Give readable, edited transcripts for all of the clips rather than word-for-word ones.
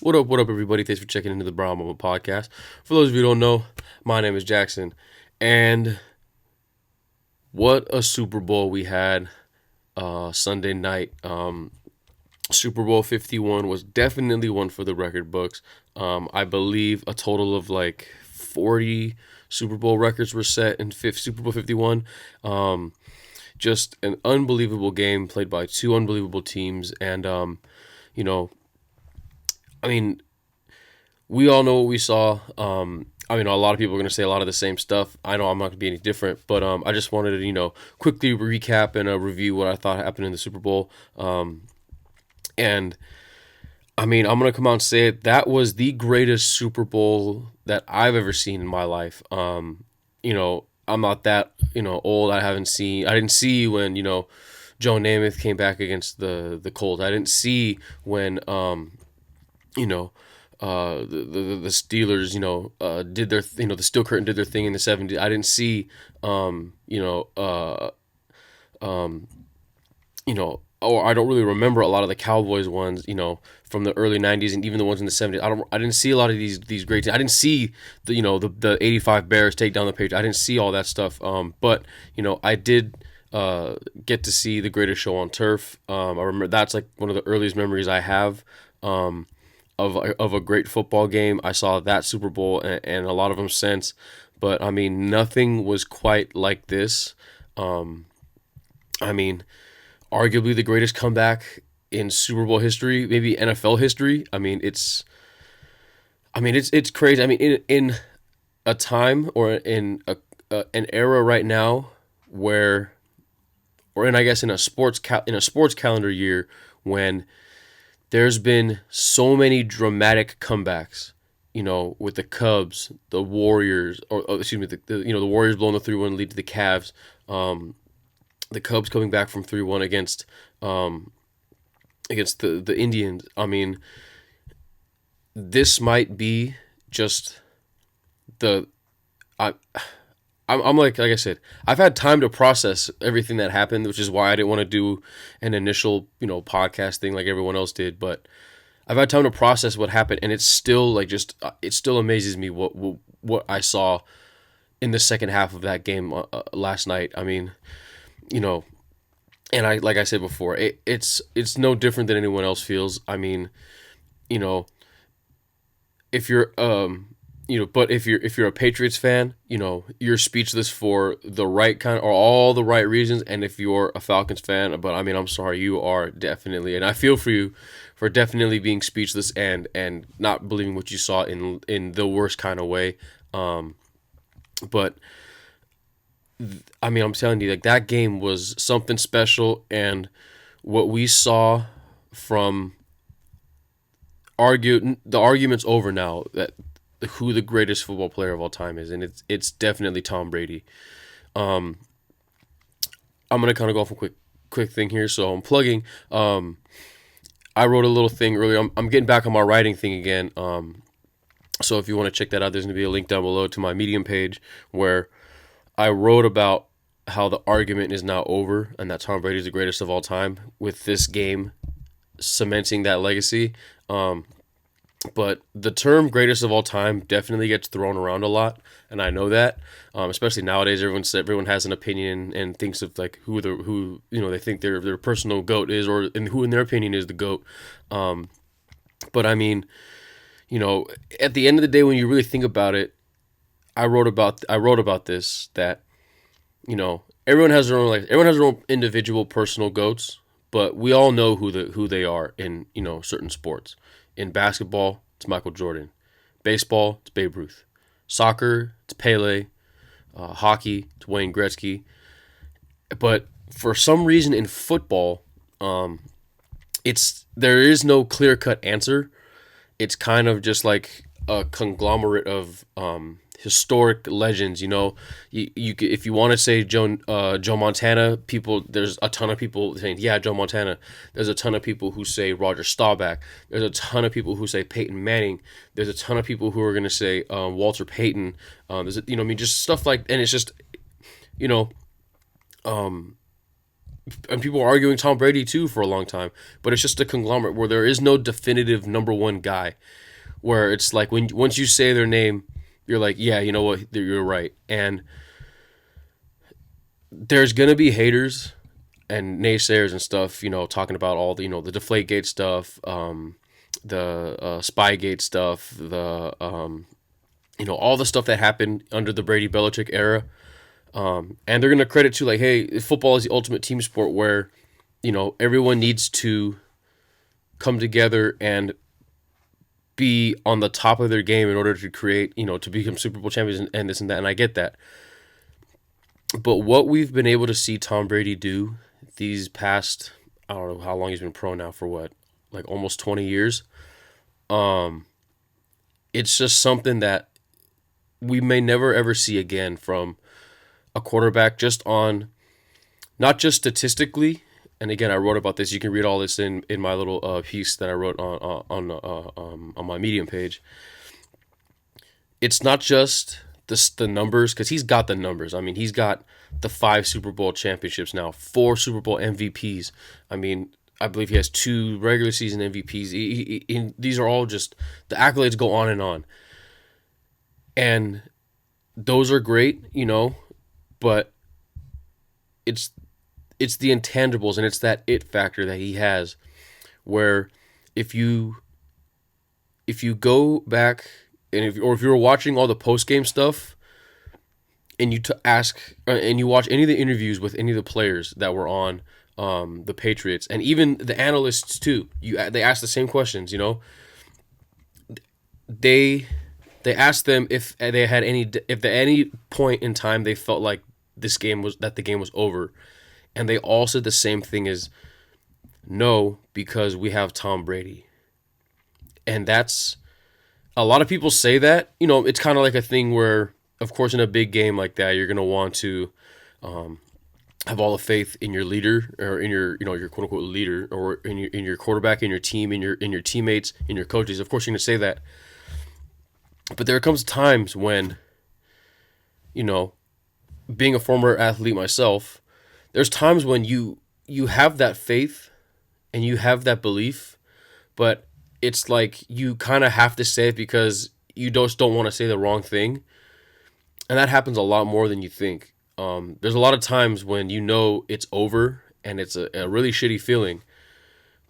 What up, everybody? Thanks for checking into the Brown Mamba podcast. For those of you who don't know, my name is Jackson, and what a Super Bowl we had Sunday night. Super Bowl 51 was definitely one for the record books. I believe a total of like 40 Super Bowl records were set in Super Bowl 51. Just an unbelievable game played by two unbelievable teams, and you know, I mean, we all know what we saw. A lot of people are going to say a lot of the same stuff. I know I'm not going to be any different, but I just wanted to, quickly recap and review what I thought happened in the Super Bowl. And I'm going to come out and say it. That was the greatest Super Bowl that I've ever seen in my life. I'm not that, old. I didn't see when, Joe Namath came back against the Colts. I didn't see when, you know, the Steelers, did their, the Steel Curtain did their thing in the '70s. I didn't see, or I don't really remember a lot of the Cowboys ones, from the early '90s and even the ones in the '70s. I didn't see a lot of these great teams. I didn't see the '85 Bears take down the Patriots. I didn't see all that stuff. But I did get to see the greatest show on turf. I remember that's like one of the earliest memories I have. Of a great football game. I saw that Super Bowl and a lot of them since, but nothing was quite like this. Um, I mean, Arguably the greatest comeback in Super Bowl history, maybe NFL history. It's crazy. In a time or in an era right now where, or in I guess in a in a sports calendar year when there's been so many dramatic comebacks, with the Cubs, the Warriors, or excuse me, the Warriors blowing the 3-1 lead to the Cavs, the Cubs coming back from 3-1 against the Indians. This might be just the I. I'm like I said, I've had time to process everything that happened, which is why I didn't want to do an initial, podcast thing like everyone else did. But I've had time to process what happened, and it's still like it still amazes me what I saw in the second half of that game last night. You know, and I like I said before, it's no different than anyone else feels. You know, if you're but if you're a Patriots fan, you're speechless for the right kind or all the right reasons. And if you're a Falcons fan, but I'm sorry, you are definitely, and I feel for you for definitely being speechless and not believing what you saw in the worst kind of way. But I'm telling you, like that game was something special, and what we saw from the argument's over now that who the greatest football player of all time is, and it's definitely Tom Brady. Um, I'm gonna kind of go off a quick thing here, so I'm plugging. I wrote a little thing earlier. I'm getting back on my writing thing again. So if you want to check that out, there's gonna be a link down below to my Medium page where I wrote about how the argument is now over and that Tom Brady is the greatest of all time with this game cementing that legacy. But the term "greatest of all time" definitely gets thrown around a lot, and I know that, especially nowadays. Everyone has an opinion and thinks of like who they think their personal goat is, or and who in their opinion is the goat. But at the end of the day, when you really think about it, I wrote about this that everyone has their own individual personal goats, but we all know who they are in certain sports. In basketball, it's Michael Jordan. Baseball, it's Babe Ruth. Soccer, it's Pele. Hockey, it's Wayne Gretzky. But for some reason in football, there is no clear cut answer. It's kind of just like a conglomerate of historic legends. If you want to say Joe Montana, there's a ton of people saying Joe Montana. There's a ton of people who say Roger Staubach. There's a ton of people who say Peyton Manning. There's a ton of people who are going to say Walter Payton. Just stuff like, and it's just you know um and people are arguing Tom Brady too for a long time, but it's just a conglomerate where there is no definitive number one guy. Where it's like when once you say their name, you're like, yeah, you know what, you're right. And there's gonna be haters and naysayers and stuff, talking about all the the Deflategate stuff, the Spygate stuff, the all the stuff that happened under the Brady Belichick era. And they're gonna credit to like, hey, football is the ultimate team sport where, everyone needs to come together and be on the top of their game in order to create, to become Super Bowl champions and this and that. And I get that. But what we've been able to see Tom Brady do these past, I don't know how long he's been pro now, for what, like almost 20 years. It's just something that we may never ever see again from a quarterback, just on, not just statistically. And again, I wrote about this. You can read all this in my little piece that I wrote on my Medium page. It's not just the numbers, because he's got the numbers. I mean, he's got the 5 Super Bowl championships now, 4 Super Bowl MVPs. I mean, I believe he has 2 regular season MVPs. These are all just, the accolades go on and on. And those are great, but it's the intangibles, and it's that it factor that he has, where if you go back and if you were watching all the post game stuff, and you and you watch any of the interviews with any of the players that were on the Patriots, and even the analysts too, they ask the same questions. They asked them if at any point in time they felt like the game was over. And they all said the same thing as, no, because we have Tom Brady. And that's, a lot of people say that, it's kind of like a thing where, of course, in a big game like that, you're going to want to have all the faith in your leader, or in your, your quote unquote leader, or in your quarterback, in your team, in your teammates, in your coaches. Of course, you're going to say that. But there comes times when, being a former athlete myself, there's times when you have that faith and you have that belief, but it's like you kind of have to say it because you just don't want to say the wrong thing. And that happens a lot more than you think. There's a lot of times when it's over and it's a really shitty feeling.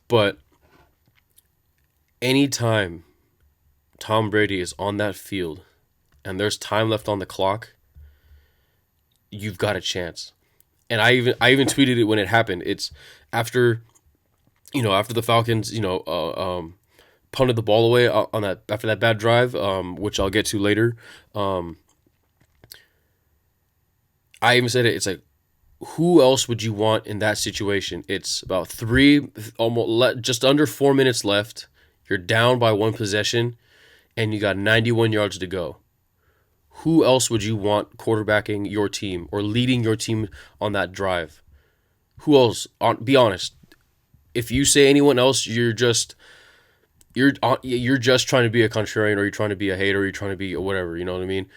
But anytime Tom Brady is on that field and there's time left on the clock, you've got a chance. And I even tweeted it when it happened. It's after the Falcons, punted the ball away on that after that bad drive, which I'll get to later. I even said it. It's like, who else would you want in that situation? It's about just under 4 minutes left. You're down by 1 possession, and you got 91 yards to go. Who else would you want quarterbacking your team or leading your team on that drive? Who else? Be honest. If you say anyone else, you're just trying to be a contrarian, or you're trying to be a hater, or you're trying to be whatever. You know what I mean?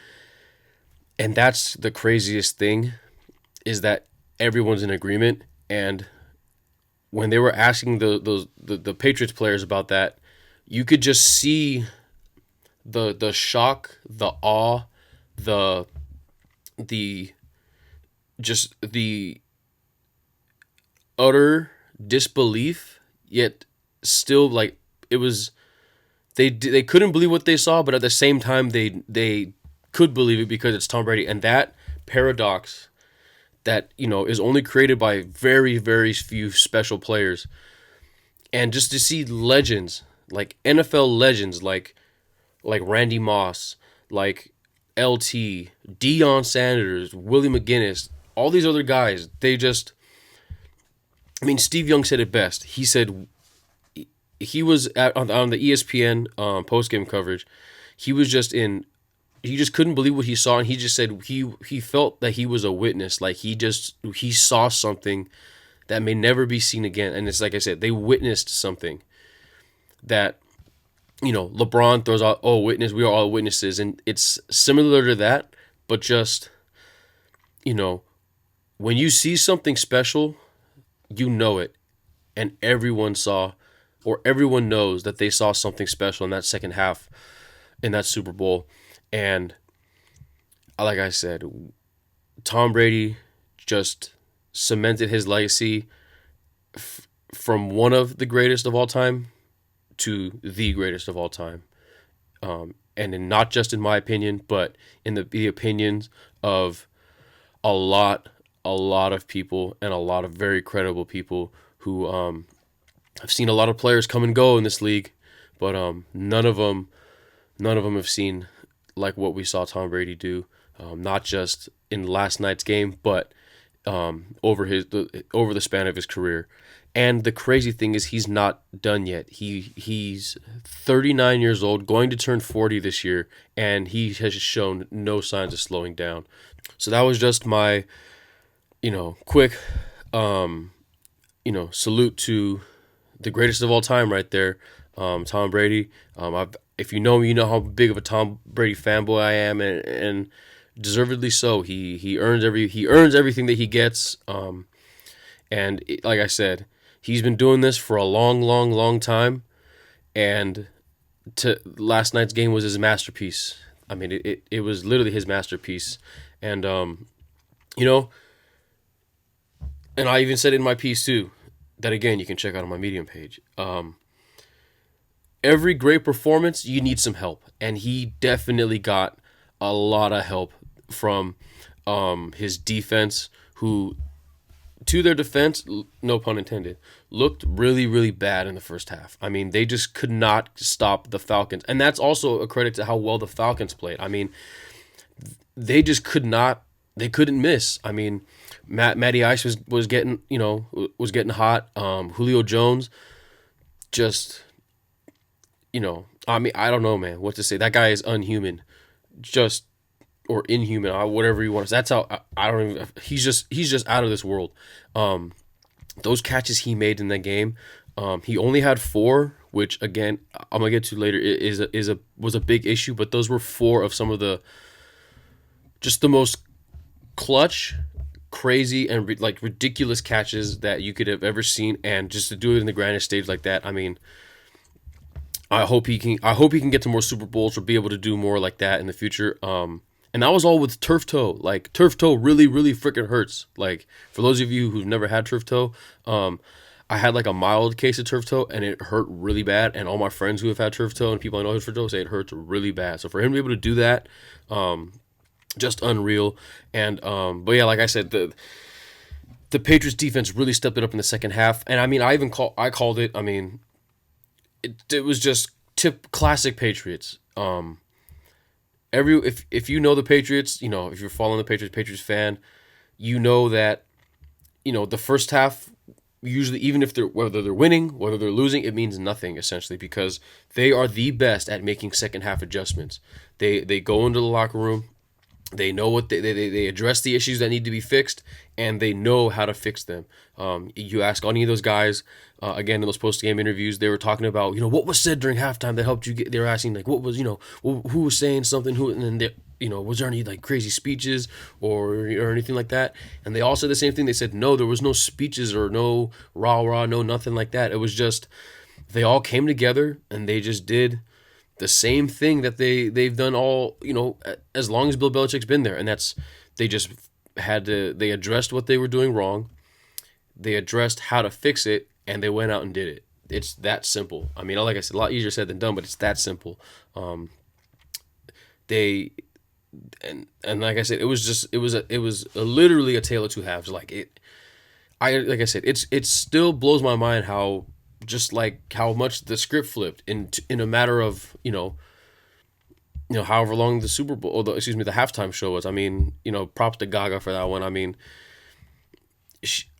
And that's the craziest thing, is that everyone's in agreement. And when they were asking the Patriots players about that, you could just see the shock, the awe, the utter disbelief, yet still, like, it was, they couldn't believe what they saw, but at the same time they could believe it because it's Tom Brady. And that paradox that is only created by very, very few special players, and just to see legends, like NFL legends, like Randy Moss, like LT, Deion Sanders, Willie McGinnis, all these other guys, Steve Young said it best. He said he was on the ESPN post-game coverage. He just couldn't believe what he saw, and he just said he felt that he was a witness. Like he saw something that may never be seen again. And it's like I said, they witnessed something that, LeBron throws out, oh, witness, we are all witnesses. And it's similar to that, but just, when you see something special, you know it, and everyone saw, or everyone knows that they saw something special in that second half in that Super Bowl. And like I said, Tom Brady just cemented his legacy from one of the greatest of all time to the greatest of all time. Not just in my opinion, but in the opinions of a lot, a lot of people, and a lot of very credible people who have seen a lot of players come and go in this league, but none of them have seen like what we saw Tom Brady do, not just in last night's game, but over the span of his career. And the crazy thing is, he's not done yet. He's 39 years old, going to turn 40 this year, and he has shown no signs of slowing down. So that was just my, quick, salute to the greatest of all time right there, Tom Brady. If you know me, you know how big of a Tom Brady fanboy I am, and deservedly so. He earns everything that he gets. Like I said, he's been doing this for a long, long, long time, and last night's game was his masterpiece. I mean, it was literally his masterpiece, and and I even said in my piece too, that again you can check out on my Medium page. Every great performance, you need some help, and he definitely got a lot of help from his defense, who, to their defense, no pun intended, looked really, really bad in the first half. I mean, they just could not stop the Falcons. And that's also a credit to how well the Falcons played. I mean, they just couldn't miss. I mean, Matty Ice was getting hot. Julio Jones just, I mean, I don't know, man, what to say. That guy is unhuman. Or inhuman, whatever you want to say. That's how I don't even. He's just out of this world. Those catches he made in that game, he only had 4, which again I'm gonna get to later. Was a big issue, but those were 4 of some of the most clutch, crazy, and ridiculous catches that you could have ever seen. And just to do it in the grandest stage like that, I mean, I hope he can get to more Super Bowls or be able to do more like that in the future. And that was all with turf toe. Like, turf toe really, really freaking hurts. Like, for those of you who've never had turf toe, I had like a mild case of turf toe, and it hurt really bad. And all my friends who have had turf toe and people I know who have turf toe say it hurts really bad. So for him to be able to do that, just unreal. And but yeah, like I said, the Patriots defense really stepped it up in the second half. And I mean, I called it. I mean, it was just classic Patriots. If you know the Patriots, if you're following the Patriots fan, you know that, the first half, usually, even if whether they're winning, whether they're losing, it means nothing essentially, because they are the best at making second half adjustments. They go into the locker room, they know what they address the issues that need to be fixed, and they know how to fix them. You ask any of those guys, again, in those post-game interviews, they were talking about, what was said during halftime that helped you get. They were asking like, what was, who was saying something, and then was there any like crazy speeches or anything like that? And they all said the same thing. They said no, there was no speeches or no rah, no nothing like that. It was just they all came together and they just did the same thing that they've done all, as long as Bill Belichick's been there, and that's they addressed what they were doing wrong, they addressed how to fix it, and they went out and did it. It's that simple. I mean, like I said, a lot easier said than done, but it's that simple. And like I said, it was literally a tale of two halves. Like I said, it still blows my mind how much the script flipped in a matter of however long the Super Bowl, or the halftime show was. I mean, props to Gaga for that one. I mean,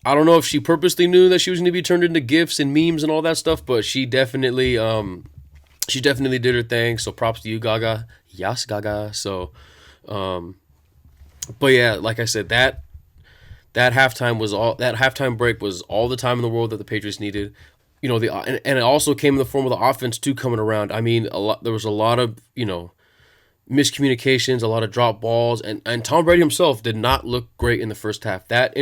I don't know if she purposely knew that she was going to be turned into GIFs and memes and all that stuff, but she definitely did her thing. So props to you, Gaga. Yes, Gaga. So, but yeah, like I said, that halftime break was all the time in the world that the Patriots needed. And it also came in the form of the offense too coming around. I mean, there was a lot of miscommunications, a lot of drop balls, and Tom Brady himself did not look great in the first half. That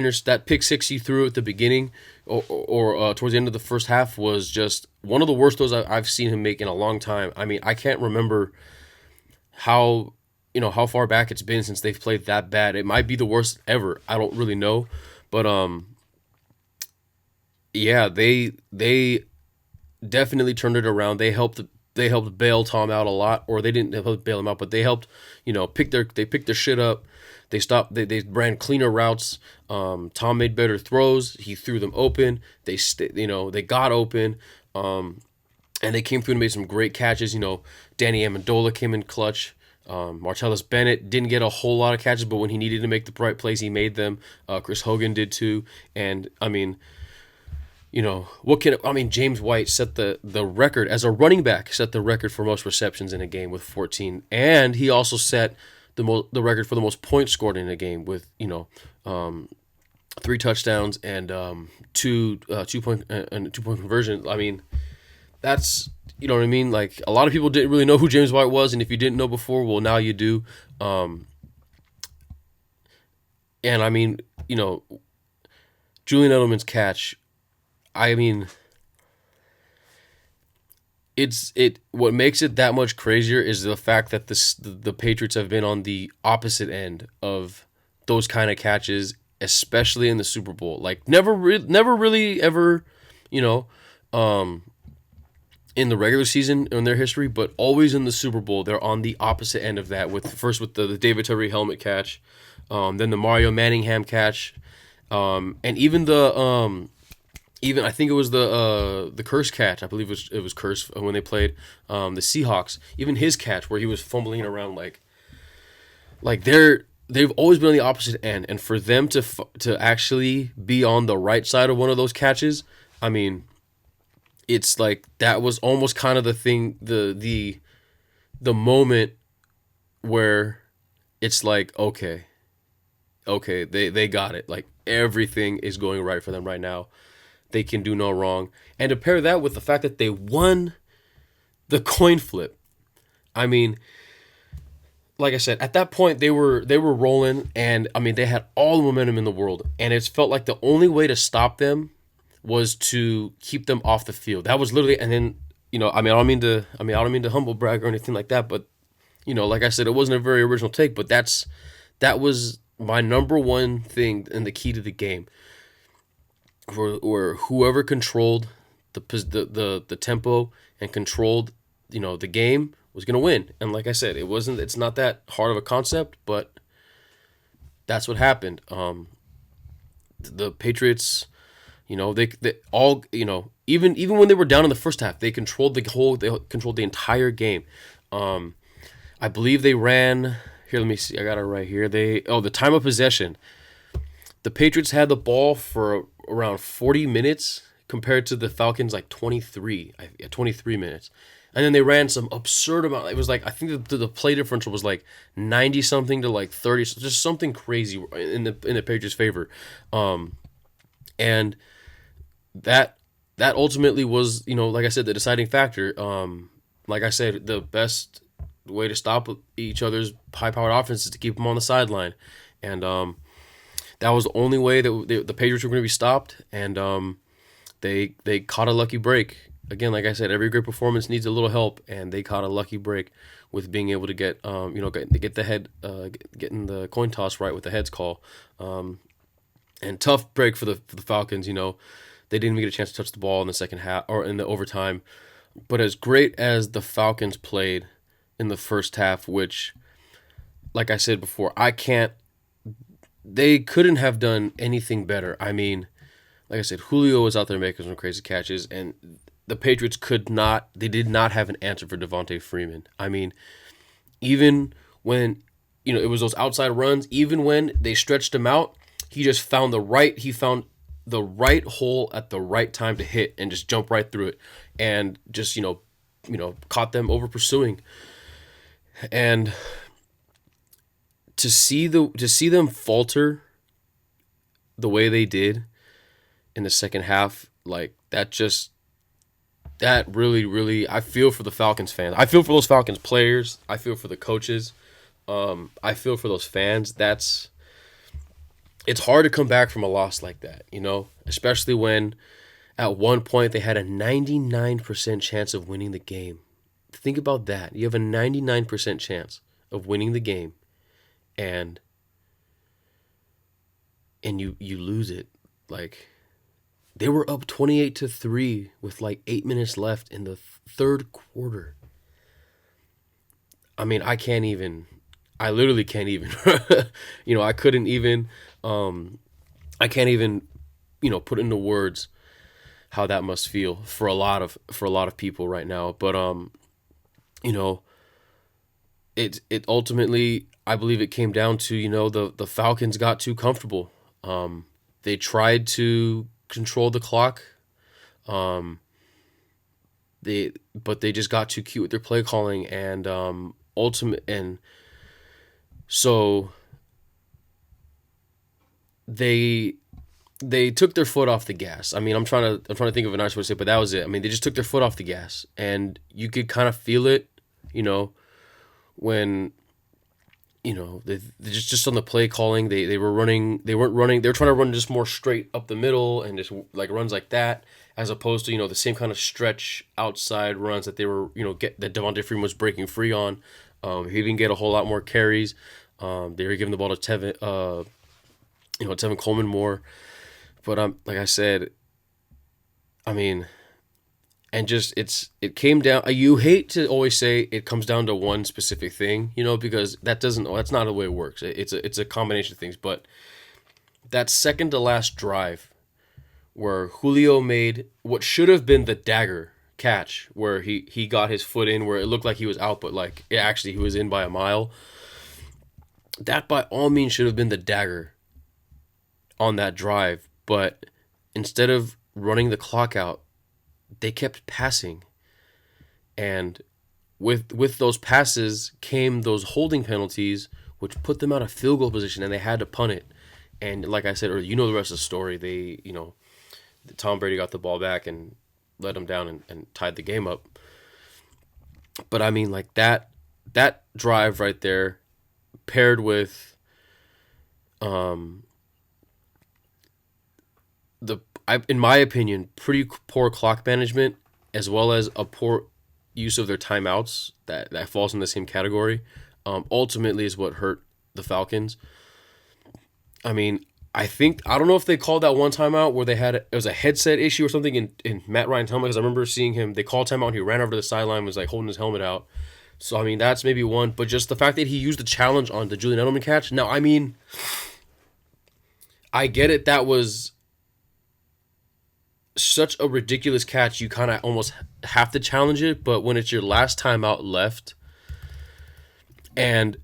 pick six he threw at the beginning, or towards the end of the first half was just one of the worst throws I've seen him make in a long time. I mean, I can't remember how how far back it's been since they've played that bad. It might be the worst ever. I don't really know, but yeah, they definitely turned it around. They helped bail Tom out a lot, or they didn't help bail him out, but they helped pick their shit up. They ran cleaner routes. Tom made better throws. He threw them open. They got open. And they came through and made some great catches. Danny Amendola came in clutch. Martellus Bennett didn't get a whole lot of catches, but when he needed to make the right plays, he made them. Chris Hogan did too. And I mean, James White set the record as a running back, set the record for most receptions in a game with 14, and he also set the record for the most points scored in a game with 3 touchdowns and two-point conversion. I mean, that's what I mean. Like, a lot of people didn't really know who James White was, and if you didn't know before, well, now you do. And I mean, Julian Edelman's catch. I mean, what makes it that much crazier is the fact that the Patriots have been on the opposite end of those kind of catches, especially in the Super Bowl. Like, never really ever, in the regular season in their history, but always in the Super Bowl, they're on the opposite end of that. With the David Tyree helmet catch, then the Mario Manningham catch, and even even I think it was the Curse catch. I believe it was Curse when they played the Seahawks. Even his catch where he was fumbling around like they've always been on the opposite end, and for them to actually be on the right side of one of those catches, I mean, it's like that was almost kind of the thing, the moment where it's like, okay, they got it. Like, everything is going right for them right now. They can do no wrong. And to pair that with the fact that they won the coin flip. I mean, like I said, at that point they were rolling, and I mean, they had all the momentum in the world, and it felt like the only way to stop them was to keep them off the field. That was literally, and then I don't mean to humble brag or anything like that, but like I said, it wasn't a very original take, but that was my number one thing and the key to the game. Or whoever controlled the tempo and controlled the game was gonna win. And like I said, it's not that hard of a concept, but that's what happened. The Patriots, they all even when they were down in the first half, they controlled the entire game. I believe they ran here. Let me see. I got it right here. The time of possession. The Patriots had the ball for around 40 minutes compared to the Falcons, like 23 minutes. And then they ran some absurd amount. It was like, I think the play differential was like 90 something to like 30, just something crazy in the Patriots' favor. And that ultimately was, like I said, the deciding factor. Like I said, the best way to stop each other's high-powered offense is to keep them on the sideline. And that was the only way that the Patriots were going to be stopped, and they caught a lucky break. Again, like I said, every great performance needs a little help, and they caught a lucky break with being able to get getting the coin toss right with the heads call, and tough break for the Falcons. They didn't even get a chance to touch the ball in the second half or in the overtime. But as great as the Falcons played in the first half, which, like I said before, they couldn't have done anything better. I mean, like I said, Julio was out there making some crazy catches, and the Patriots did not have an answer for Devontae Freeman. I mean, even when, it was those outside runs, even when they stretched him out, he found the right hole at the right time to hit and just jump right through it, and just, caught them over pursuing. And to see them falter the way they did in the second half, like that really, really, I feel for the Falcons fans. I feel for those Falcons players. I feel for the coaches. I feel for those fans. it's hard to come back from a loss like that, especially when at one point they had a 99% chance of winning the game. Think about that. You have a 99% chance of winning the game, and you lose it. Like, they were up 28-3 with like 8 minutes left in the third quarter. I mean, I literally can't even I couldn't even I can't even put into words how that must feel for a lot of people right now. But you know, it ultimately, I believe it came down to, the Falcons got too comfortable. They tried to control the clock. Um, but they just got too cute with their play calling, and ultimate and so they they took their foot off the gas. I mean, I'm trying to think of a nice way to say it, but that was it. I mean, they just took their foot off the gas, and you could kind of feel it, you know, when they just on the play calling, they were running, they weren't running, they were trying to run just more straight up the middle and just like runs like that, as opposed to the same kind of stretch outside runs that they were get that Devontae Freeman was breaking free on. He didn't get a whole lot more carries. They were giving the ball to Tevin Coleman more. But like I said, I mean, and just it came down. You hate to always say it comes down to one specific thing, because that's not the way it works. It's a combination of things. But that second to last drive, where Julio made what should have been the dagger catch, where he got his foot in, where it looked like he was out, but like he was in by a mile. That by all means should have been the dagger on that drive, but instead of running the clock out, they kept passing, and with those passes came those holding penalties, which put them out of field goal position, and they had to punt it. And like I said earlier, the rest of the story. Tom Brady got the ball back and let him down and tied the game up. But I mean, like that drive right there, paired with in my opinion, pretty poor clock management, as well as a poor use of their timeouts, that falls in the same category, ultimately is what hurt the Falcons. I mean, I don't know if they called that one timeout where it was a headset issue or something in Matt Ryan's helmet, because I remember seeing him, they called timeout and he ran over to the sideline, was like holding his helmet out. So, I mean, that's maybe one, but just the fact that he used the challenge on the Julian Edelman catch. Now, I mean, I get it, that was such a ridiculous catch, you kind of almost have to challenge it, but when it's your last time out left, and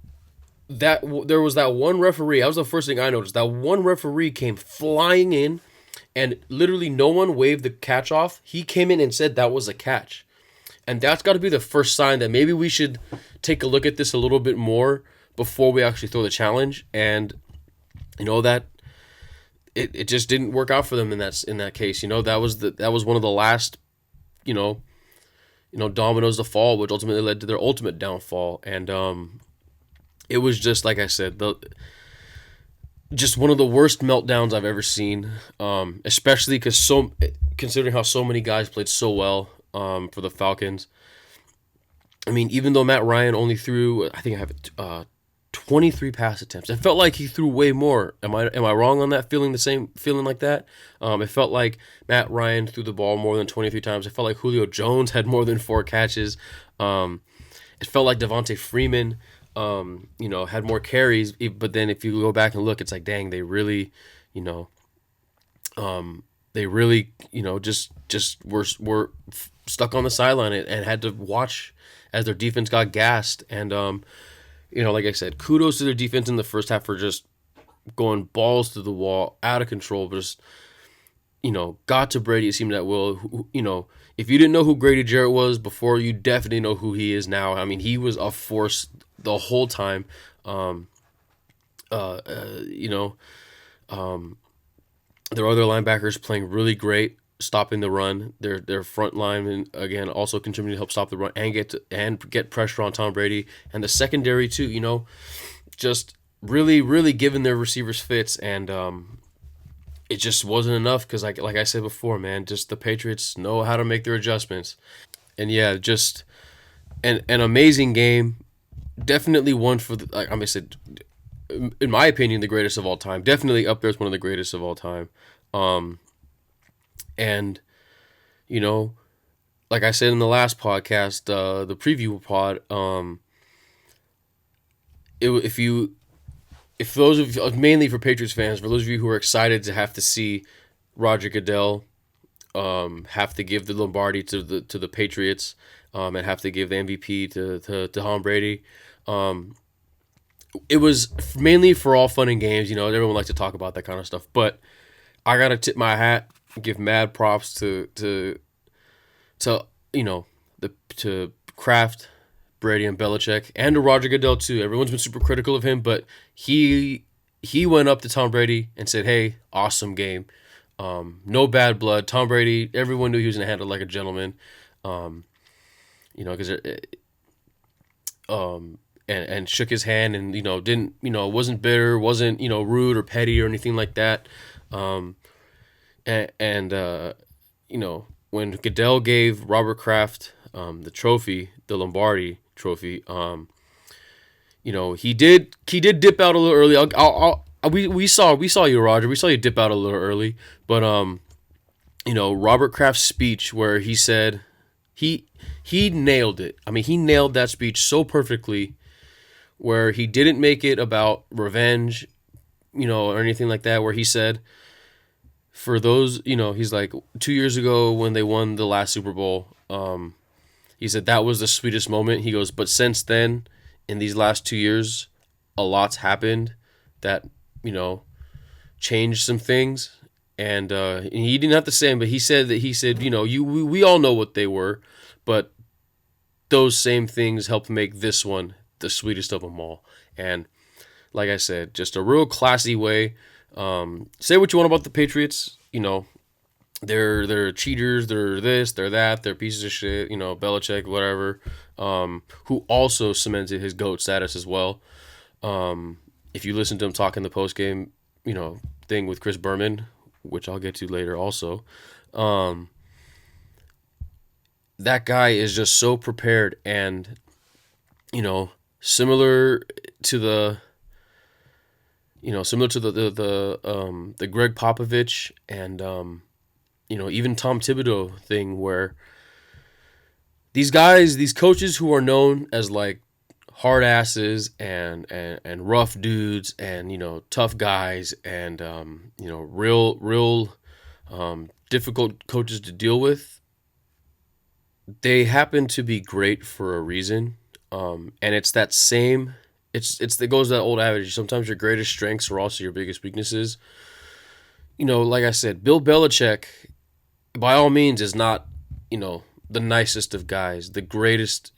that there was that one referee, that was the first thing I noticed, that one referee came flying in, and literally no one waved the catch off. He came in and said that was a catch, and that's got to be the first sign that maybe we should take a look at this a little bit more before we actually throw the challenge. And that it just didn't work out for them in that case. That was one of the last, dominoes to fall, which ultimately led to their ultimate downfall. And it was just, like I said, just one of the worst meltdowns I've ever seen. Especially considering how so many guys played so well for the Falcons. I mean, even though Matt Ryan only threw, I think I have 23 pass attempts. It felt like he threw way more. Am I wrong on that? Feeling like that? It felt like Matt Ryan threw the ball more than 23 times. It felt like Julio Jones had more than 4 catches. It felt like Devontae Freeman, had more carries. But then if you go back and look, it's like, dang, they really, just were stuck on the sideline and had to watch as their defense got gassed. And like I said, kudos to their defense in the first half for just going balls to the wall, out of control, but just, got to Brady, it seemed at will. If you didn't know who Grady Jarrett was before, you definitely know who he is now. I mean, he was a force the whole time. Their other linebackers playing really great, stopping the run. Their front linemen again also contributing to help stop the run and get pressure on Tom Brady, and the secondary too. Just really, really giving their receivers fits, and it just wasn't enough because, like I said before, man, just the Patriots know how to make their adjustments, and yeah, just an amazing game. Definitely one for the, like I said, in my opinion, the greatest of all time. Definitely up there as one of the greatest of all time. Um, and you know, like I said in the last podcast, the preview pod, if you if those of you, mainly for Patriots fans, for those of you who are excited to have to see Roger Goodell have to give the Lombardi to the Patriots, and have to give the MVP to Tom Brady. It was mainly for all fun and games. Everyone likes to talk about that kind of stuff, but I gotta tip my hat, give mad props to the to Kraft, Brady, and Belichick, and to Roger Goodell too. Everyone's been super critical of him, but he went up to Tom Brady and said, "Hey, awesome game. No bad blood." Tom Brady, everyone knew he was gonna handle it like a gentleman. Because and shook his hand, and didn't, wasn't bitter, wasn't, rude or petty or anything like that. Um, and when Goodell gave Robert Kraft the trophy, the Lombardi trophy, he did dip out a little early. We saw you, Roger. We saw you dip out a little early, but Robert Kraft's speech where he said he nailed it. I mean, he nailed that speech so perfectly, where he didn't make it about revenge, or anything like that. Where he said, for those, he's like, 2 years ago when they won the last Super Bowl, he said that was the sweetest moment. He goes, but since then, in these last 2 years, a lot's happened that, changed some things. And he didn't have to say them, but he said, we all know what they were, but those same things helped make this one the sweetest of them all. And like I said, just a real classy way. Say what you want about the Patriots, they're cheaters, they're this, they're that, they're pieces of shit, Belichick, whatever, who also cemented his GOAT status as well. If you listen to him talk in the post game, thing with Chris Berman, which I'll get to later also, that guy is just so prepared, and similar to the the Greg Popovich and even Tom Thibodeau thing, where these guys, these coaches who are known as like hard asses and rough dudes and tough guys and real difficult coaches to deal with, they happen to be great for a reason. And it's that same. It goes to that old adage. Sometimes your greatest strengths are also your biggest weaknesses. Like I said, Bill Belichick, by all means, is not the nicest of guys, the greatest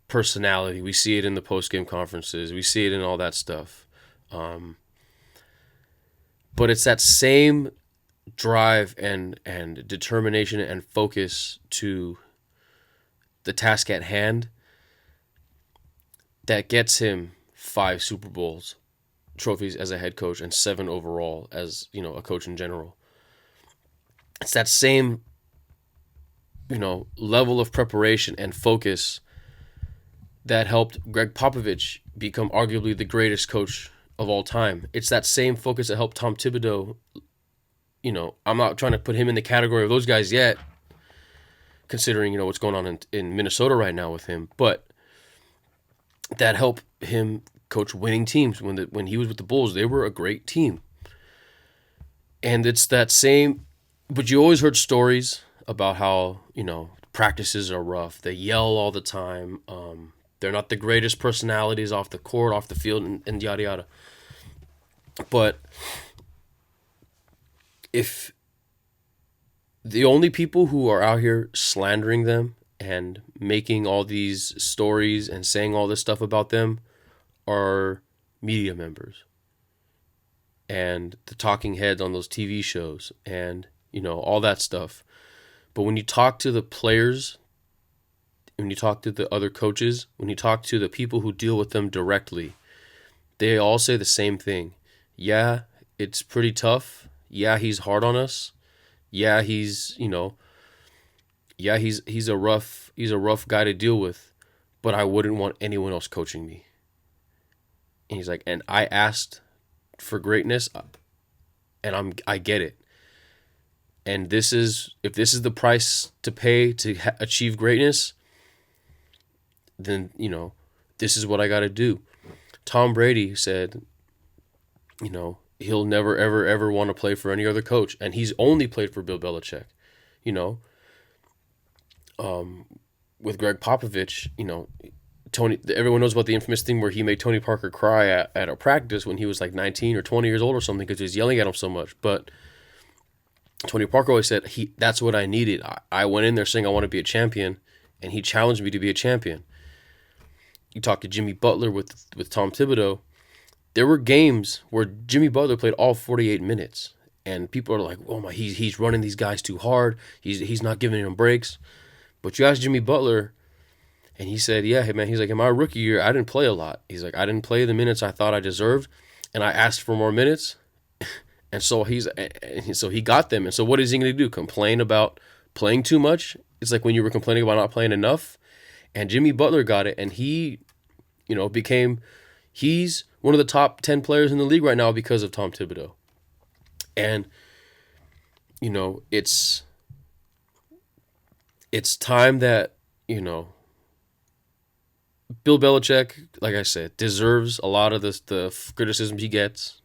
personality. We see it in the post game conferences. We see it in all that stuff. But it's that same drive and determination and focus to the task at hand that gets him 5 Super Bowls trophies as a head coach and 7 overall as a coach in general. It's that same level of preparation and focus that helped Greg Popovich become arguably the greatest coach of all time. It's that same focus that helped Tom Thibodeau. I'm not trying to put him in the category of those guys yet, considering what's going on in Minnesota right now with him, but that helped him coach winning teams. When he was with the Bulls, they were a great team. And it's that same, but you always heard stories about how practices are rough. They yell all the time. They're not the greatest personalities off the court, off the field, and yada yada. But if the only people who are out here slandering them and making all these stories and saying all this stuff about them are media members and the talking heads on those TV shows and all that stuff. But when you talk to the players, when you talk to the other coaches, when you talk to the people who deal with them directly, they all say the same thing. Yeah, it's pretty tough. Yeah, he's hard on us. Yeah, he's a rough guy to deal with, but I wouldn't want anyone else coaching me. And he's like, and I asked for greatness, and I get it. And if this is the price to pay to achieve greatness, then this is what I got to do. Tom Brady said, he'll never ever ever want to play for any other coach, and he's only played for Bill Belichick. You know, with Greg Popovich, Tony. Everyone knows about the infamous thing where he made Tony Parker cry at a practice when he was like 19 or 20 years old or something because he was yelling at him so much. But Tony Parker always said that's what I needed. I went in there saying I want to be a champion, and he challenged me to be a champion. You talk to Jimmy Butler with Tom Thibodeau. There were games where Jimmy Butler played all 48 minutes, and people are like, "Oh my, he's running these guys too hard. He's not giving them breaks." But you ask Jimmy Butler, and he said, "Yeah, hey man," he's like, "In my rookie year, I didn't play a lot." He's like, "I didn't play the minutes I thought I deserved, and I asked for more minutes." And so he got them. And so what is he going to do? Complain about playing too much? It's like when you were complaining about not playing enough. And Jimmy Butler got it, and he, he's one of the top 10 players in the league right now because of Tom Thibodeau. And it's time that Bill Belichick, like I said, deserves a lot of the criticism he gets.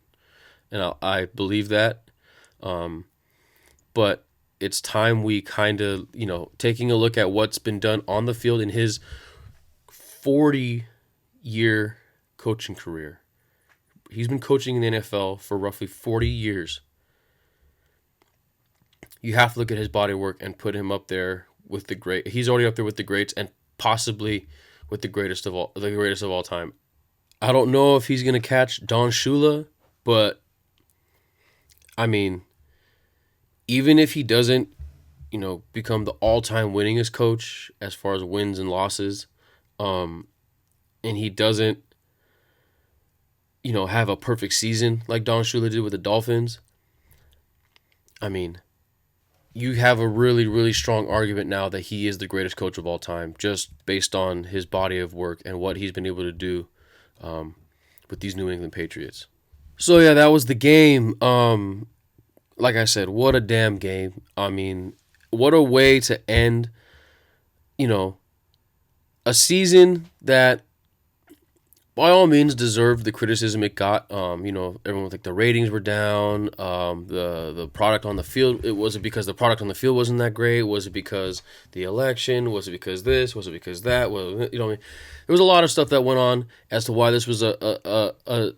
And I believe that. But it's time we kind of, taking a look at what's been done on the field in his 40-year coaching career. He's been coaching in the NFL for roughly 40 years. You have to look at his body work and put him up there with the great. He's already up there with the greats and possibly with the greatest of all time. I don't know if he's going to catch Don Shula, but I mean, even if he doesn't, become the all-time winningest coach as far as wins and losses, and he doesn't, have a perfect season like Don Shula did with the Dolphins, I mean, you have a really, really strong argument now that he is the greatest coach of all time, just based on his body of work and what he's been able to do with these New England Patriots. So yeah, that was the game. Like I said, what a damn game. I mean, what a way to end, a season that by all means deserved the criticism it got. Everyone was like the ratings were down. The product on the field, was it because the product on the field wasn't that great? Was it because the election? Was it because this? Was it because that? Well, there was a lot of stuff that went on as to why this was a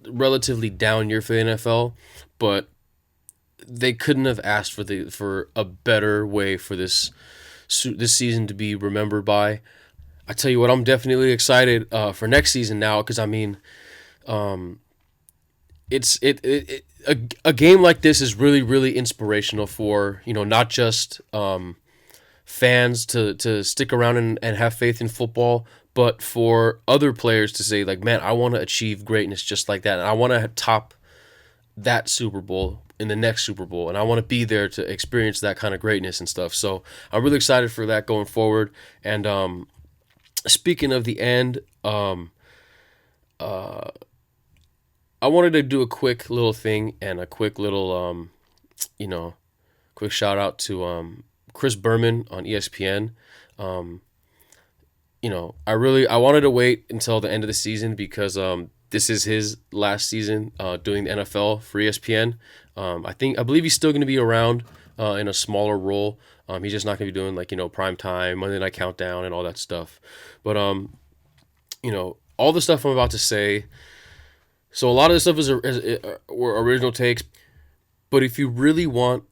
relatively down year for the NFL, but they couldn't have asked for a better way for this season to be remembered by. I tell you what, I'm definitely excited for next season now because I mean, it's a game like this is really, really inspirational for not just fans to stick around and have faith in football, but for other players to say like, man, I want to achieve greatness just like that, and I want to top that Super Bowl in the next Super Bowl, and I want to be there to experience that kind of greatness and stuff. So I'm really excited for that going forward. And speaking of the end, I wanted to do a quick little thing and a quick little quick shout out to Chris Berman on ESPN. I wanted to wait until the end of the season because this is his last season doing the NFL for ESPN. I believe he's still going to be around in a smaller role. He's just not going to be doing prime time, Monday Night Countdown, and all that stuff. But all the stuff I'm about to say. So a lot of this stuff were original takes. But if you really want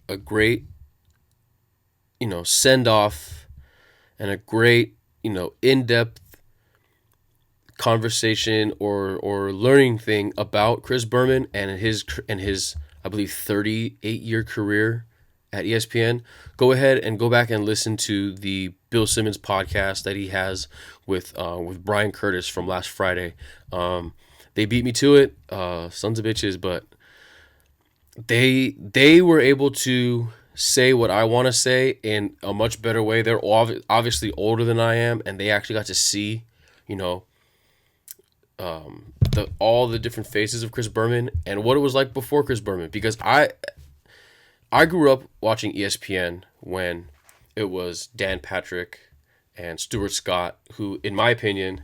a great, send off and a great, in-depth conversation or learning thing about Chris Berman and his I believe 38-year career at ESPN, go ahead and go back and listen to the Bill Simmons podcast that he has with Brian Curtis from last Friday. They beat me to it, sons of bitches. But they were able to say what I want to say in a much better way. They're obviously older than I am, and they actually got to see, you know, all the different faces of Chris Berman and what it was like before Chris Berman. Because I grew up watching ESPN when it was Dan Patrick and Stuart Scott, who, in my opinion,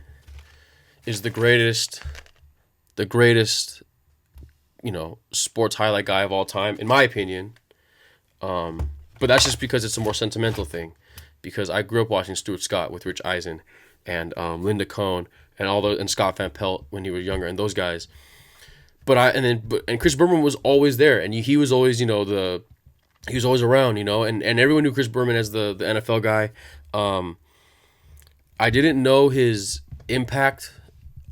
is the greatest, sports highlight guy of all time, in my opinion. But that's just because it's a more sentimental thing. Because I grew up watching Stuart Scott with Rich Eisen and Linda Cohn and Scott Van Pelt when he was younger, and those guys. And Chris Berman was always there, and he was always he was always around, and everyone knew Chris Berman as the NFL guy. I didn't know his impact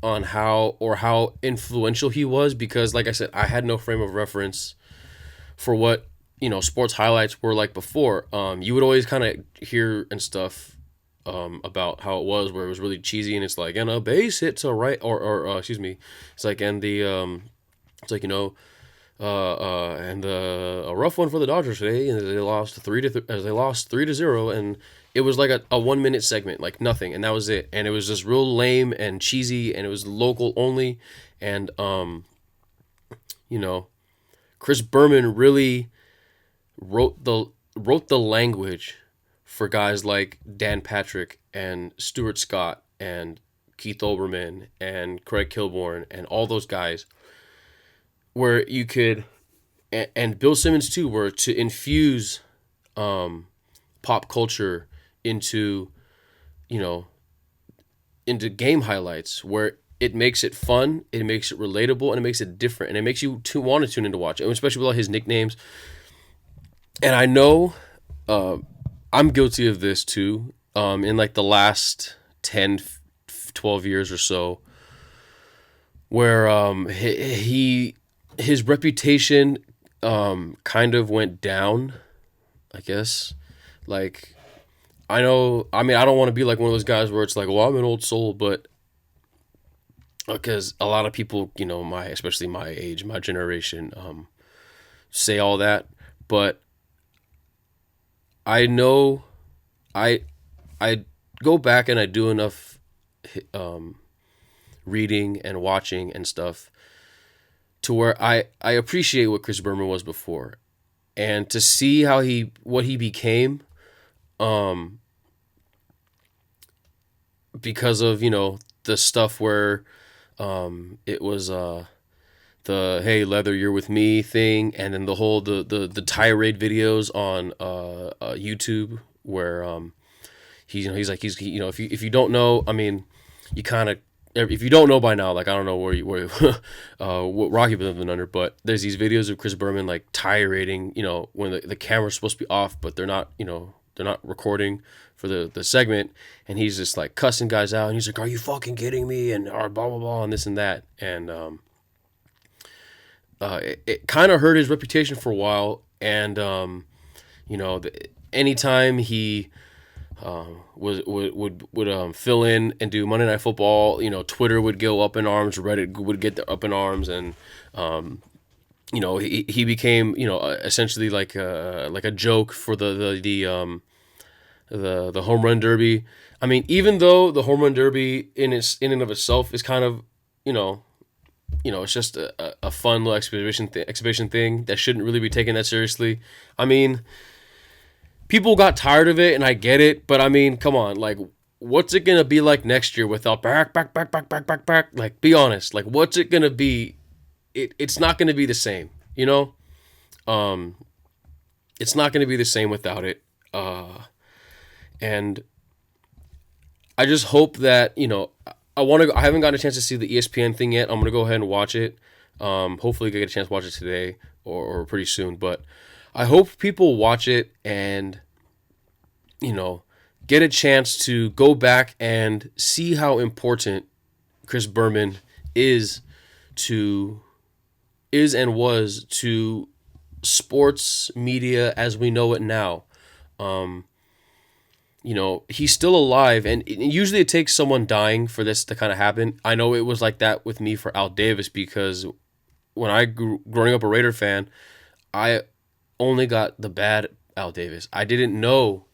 on how influential he was because, like I said, I had no frame of reference for what sports highlights were like before. You would always kind of hear and stuff about how it was, where it was really cheesy, and it's like, and a base hit to right, or excuse me, it's like, and the it's like, and a rough one for the Dodgers today, and they lost 3-0, and it was like a 1 minute segment, like nothing, and that was it, and it was just real lame and cheesy, and it was local only, and Chris Berman really wrote the language for guys like Dan Patrick and Stuart Scott and Keith Olbermann and Craig Kilborn and all those guys, where you could, and Bill Simmons too, were to infuse pop culture into game highlights, where it makes it fun, it makes it relatable, and it makes it different, and it makes you want to tune in to watch it, especially with all his nicknames. And I know I'm guilty of this too. In like the last 10, 12 years or so, where his reputation kind of went down, I guess. Like, I don't want to be like one of those guys where it's like, well, I'm an old soul, but because a lot of people, especially my age, my generation, say all that, but I know I go back and I do enough reading and watching and stuff to where I appreciate what Chris Berman was before, and to see what he became because of the stuff where it was the "Hey Leather, you're with me" thing, and then the whole the tirade videos on YouTube where he's like if you don't know, I mean, you kind of, if you don't know by now, like, I don't know where what rock you've been living under, but there's these videos of Chris Berman like tirading, when the camera's supposed to be off, but they're not recording for the segment, and he's just like cussing guys out, and he's like, "Are you fucking kidding me?" and blah blah blah and this and that, and it kind of hurt his reputation for a while, and anytime he would fill in and do Monday Night Football, Twitter would go up in arms, Reddit would get up in arms, and he became essentially like a joke for the home run derby. I mean, even though the home run derby in and of itself is kind of it's just a fun little exhibition thing that shouldn't really be taken that seriously. I mean, people got tired of it, and I get it, but I mean, come on, like, what's it gonna be like next year without back? Like, be honest, like, what's it gonna be? It's not gonna be the same, It's not gonna be the same without it, and I just hope that I haven't gotten a chance to see the ESPN thing yet. I'm gonna go ahead and watch it. Hopefully, I get a chance to watch it today or pretty soon, but I hope people watch it and, get a chance to go back and see how important Chris Berman is and was to sports media as we know it now. he's still alive, and usually it takes someone dying for this to kind of happen. I know it was like that with me for Al Davis, because when I growing up a Raider fan, I only got the bad Al Davis. I didn't know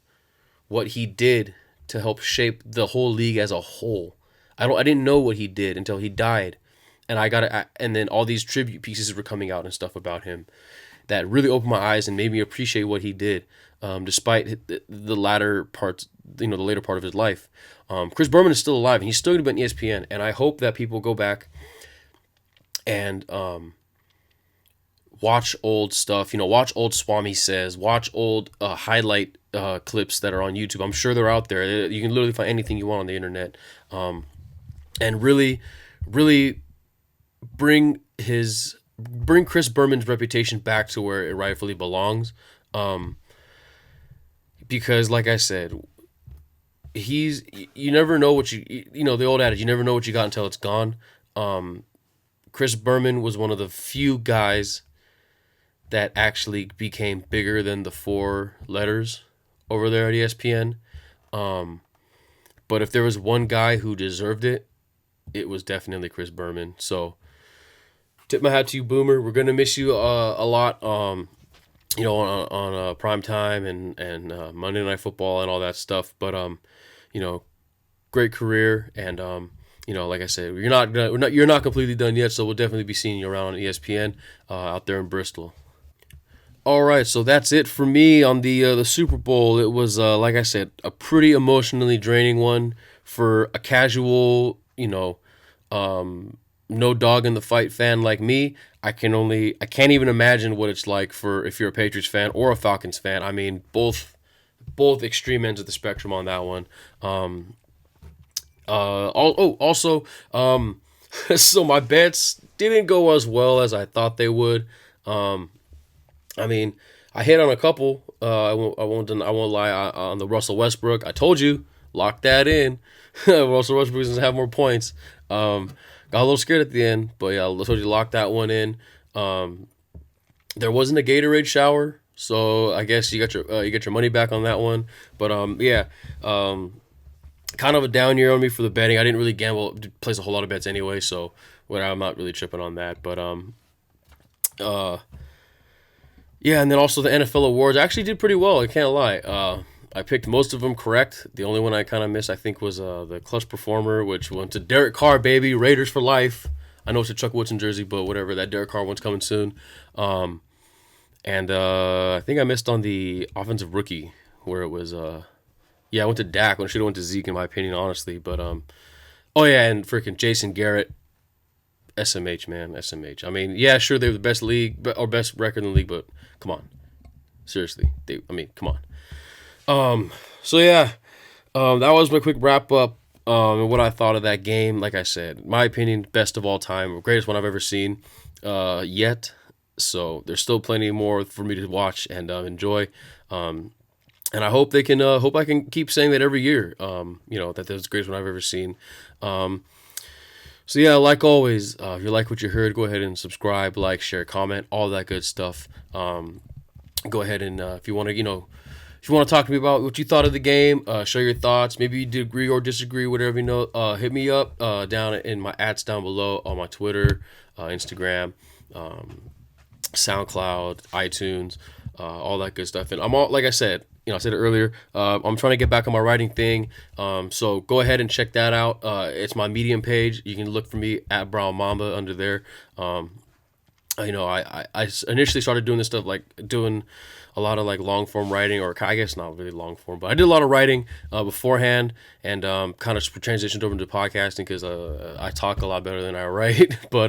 what he did to help shape the whole league as a whole. I didn't know what he did until he died, and and then all these tribute pieces were coming out and stuff about him that really opened my eyes and made me appreciate what he did, despite the latter parts, the later part of his life. Chris Berman is still alive, and he's still going to be on ESPN, and I hope that people go back and watch old stuff, watch old Swami Says, watch old highlight clips that are on YouTube. I'm sure they're out there. You can literally find anything you want on the internet, and really, really bring Chris Berman's reputation back to where it rightfully belongs. Because, like I said, you never know what the old adage, you never know what you got until it's gone. Chris Berman was one of the few guys that actually became bigger than the 4 letters over there at ESPN. But if there was one guy who deserved it, it was definitely Chris Berman. So, tip my hat to you, Boomer. We're gonna miss you a lot. On prime time and Monday Night Football and all that stuff. But great career, and like I said, you're not completely done yet. So we'll definitely be seeing you around on ESPN out there in Bristol. All right, so that's it for me on the Super Bowl. It was, like I said, a pretty emotionally draining one for a casual, no dog in the fight fan like me. I can't even imagine what it's like for if you're a Patriots fan or a Falcons fan. I mean, both extreme ends of the spectrum on that one. Also, so my bets didn't go as well as I thought they would. I mean, I hit on a couple. I won't lie on the Russell Westbrook. I told you, lock that in. Russell Westbrook doesn't have more points. Got a little scared at the end, but yeah, I told you, lock that one in. There wasn't a Gatorade shower, so I guess you got your money back on that one. But kind of a down year on me for the betting. I didn't really place a whole lot of bets anyway, so I'm not really tripping on that. But yeah, and then also the NFL awards. I actually did pretty well, I can't lie. I picked most of them correct. The only one I kind of missed, I think, was the clutch performer, which went to Derek Carr, baby. Raiders for life. I know it's a Chuck Woodson jersey, but whatever. That Derek Carr one's coming soon. And I think I missed on the offensive rookie, where it was I went to Dak when I should have went to Zeke, in my opinion, honestly. But and freaking Jason Garrett, SMH, man, SMH. I mean, yeah, sure, they're the best league or best record in the league, but come on, seriously, come on. So yeah, that was my quick wrap up, and what I thought of that game. Like I said, my opinion, best of all time, greatest one I've ever seen, yet. So there's still plenty more for me to watch and enjoy. And I hope I can keep saying that every year, that that's the greatest one I've ever seen. So yeah, like always, if you like what you heard, go ahead and subscribe, like, share, comment, all that good stuff. Go ahead and if you want to, if you want to talk to me about what you thought of the game, show your thoughts. Maybe you did agree or disagree, whatever, hit me up down in my ads down below on my Twitter, Instagram, SoundCloud, iTunes, all that good stuff. And I'm all, like I said, I said it earlier, I'm trying to get back on my writing thing. So go ahead and check that out. It's my Medium page. You can look for me at Brown Mamba under there. I initially started doing this stuff, like doing a lot of like long form writing, or I guess not really long form, but I did a lot of writing beforehand, and kind of transitioned over into podcasting because I talk a lot better than I write. But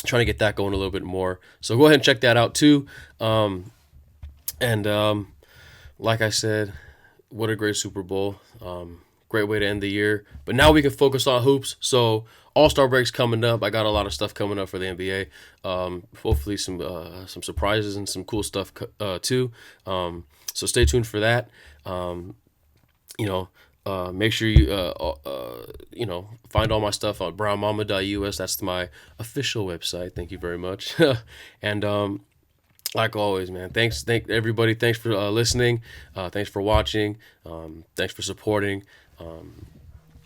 trying to get that going a little bit more. So go ahead and check that out too. Like I said, what a great Super Bowl. Great way to end the year. But now we can focus on hoops. So All-Star break's coming up. I got a lot of stuff coming up for the NBA. Hopefully some surprises and some cool stuff too. So stay tuned for that. Make sure you find all my stuff on brownmama.us. That's my official website. Thank you very much. And Like always, man. Thank everybody. Thanks for listening. Thanks for watching. Thanks for supporting.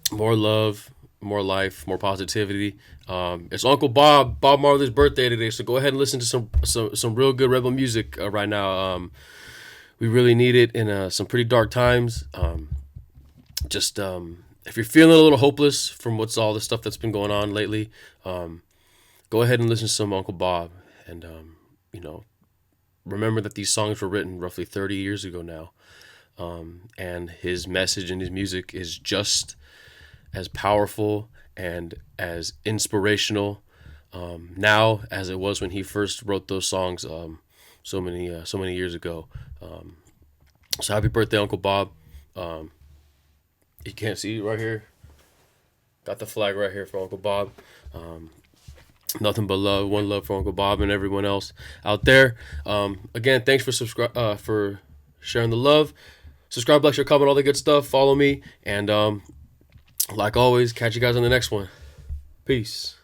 More love, more life, more positivity. It's Uncle Bob Marley's birthday today, so go ahead and listen to some real good rebel music right now. We really need it in some pretty dark times. Just if you're feeling a little hopeless from what's all the stuff that's been going on lately, go ahead and listen to some Uncle Bob, and you know, remember that these songs were written roughly 30 years ago now, and his message and his music is just as powerful and as inspirational now as it was when he first wrote those songs so many years ago. So happy birthday, Uncle Bob. You can't see it right here. Got the flag right here for Uncle Bob. Nothing but love, one love for Uncle Bob and everyone else out there. Again, thanks for sharing the love. Subscribe, like, share, comment, all the good stuff. Follow me, and like always, catch you guys on the next one. Peace.